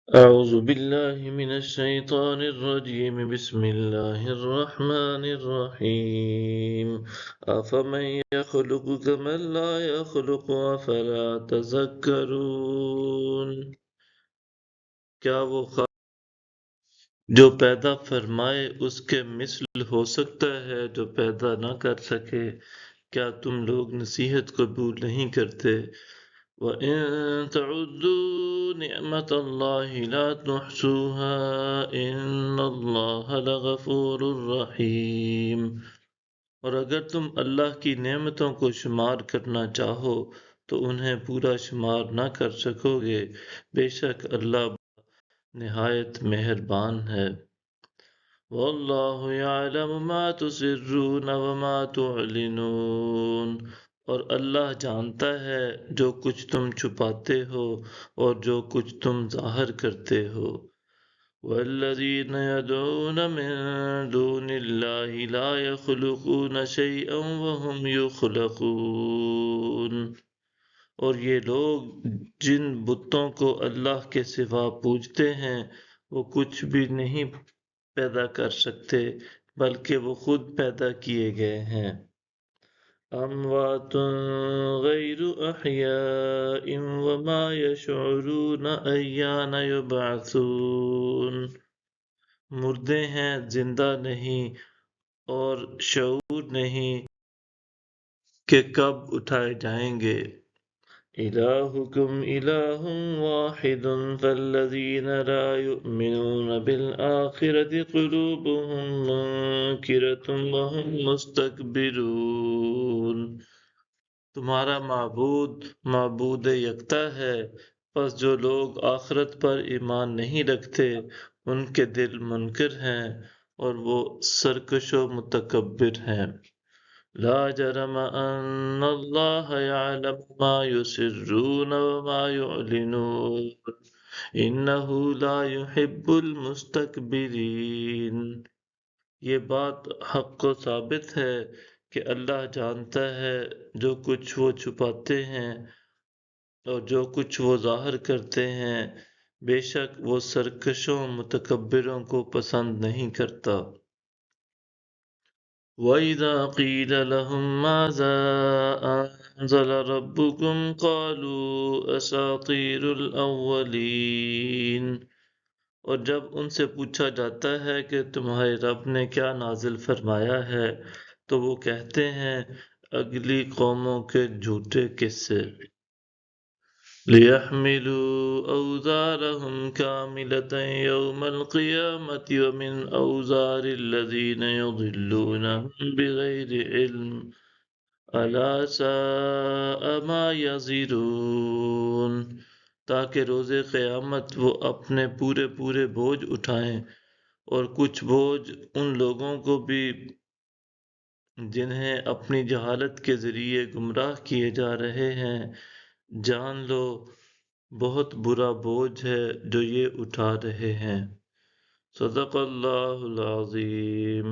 أعوذ بالله من الشيطان الرجيم بسم الله الرحمن الرحيم أفمن يخلق كمن لا يخلق أفلا تذكرون کیا وہ جو پیدا فرمائے اس کے مثل ہو سکتا ہے جو پیدا نہ کر سکے؟ کیا تم لوگ نصیحت قبول نہیں کرتے؟ وَإِن تَعُدُّوا نِعْمَةَ اللَّهِ لَا تُحْصُوهَا إِنَّ اللَّهَ لَغَفُورٌ رَحِيمٌ۔ اور اگر تم اللہ کی نعمتوں کو شمار کرنا چاہو تو انہیں پورا شمار نہ کر سکو گے، بے شک اللہ نہایت مہربان ہے۔ وَاللَّهُ يَعْلَمُ مَا تُسِرُّونَ وَمَا تُعْلِنُونَ، اور اللہ جانتا ہے جو کچھ تم چھپاتے ہو اور جو کچھ تم ظاہر کرتے ہو۔ وَالَّذِينَ يَدْعُونَ مِن دُونِ اللَّهِ لَا يَخْلُقُونَ شَيْئًا وَهُمْ يُخْلَقُونَ، اور یہ لوگ جن بتوں کو اللہ کے سوا پوجتے ہیں وہ کچھ بھی نہیں پیدا کر سکتے بلکہ وہ خود پیدا کیے گئے ہیں۔ اموات غیر احیاء وما یشعرون ایان یبعثون، مردے ہیں زندہ نہیں اور شعور نہیں کہ کب اٹھائے جائیں گے۔ إلهكم إله واحد فالذين لا يؤمنون بالآخرة قلوبهم منكرة وهم مستكبرون، تمہارا معبود یکتا ہے، پس جو لوگ آخرت پر ایمان نہیں رکھتے ان کے دل منکر ہیں اور وہ سرکش و متکبر ہیں۔ لا جرم ان اللہ یعلم ما یسرون وما یعلنون انہ لا يحب المستکبرین، یہ بات حق و ثابت ہے کہ اللہ جانتا ہے جو کچھ وہ چھپاتے ہیں اور جو کچھ وہ ظاہر کرتے ہیں، بے شک وہ سرکشوں متکبروں کو پسند نہیں کرتا۔ وَإِذَا قِيلَ لَهُم مَّاذَا أَنزَلَ رَبُّكُمْ قَالُوا أَسَاطِيرُ الْأَوَّلِينَ، اور جب ان سے پوچھا جاتا ہے کہ تمہارے رب نے کیا نازل فرمایا ہے تو وہ کہتے ہیں اگلی قوموں کے جھوٹے قصے۔ لِيَحْمِلُوا أَوْزَارَهُمْ كَامِلَةً يَوْمَ الْقِيَامَةِ وَمِنْ أَوْزَارِ الَّذِينَ يُضِلُّونَهُمْ بِغَيْرِ عِلْمٍ أَلَا سَاءَ مَا يَزِرُونَ، تاکہ روز قیامت وہ اپنے پورے بوجھ اٹھائیں اور کچھ بوجھ ان لوگوں کو بھی جنہیں اپنی جہالت کے ذریعے گمراہ کیے جا رہے ہیں۔ جان لو بہت برا بوجھ ہے جو یہ اٹھا رہے ہیں۔ صدق اللہ العظیم۔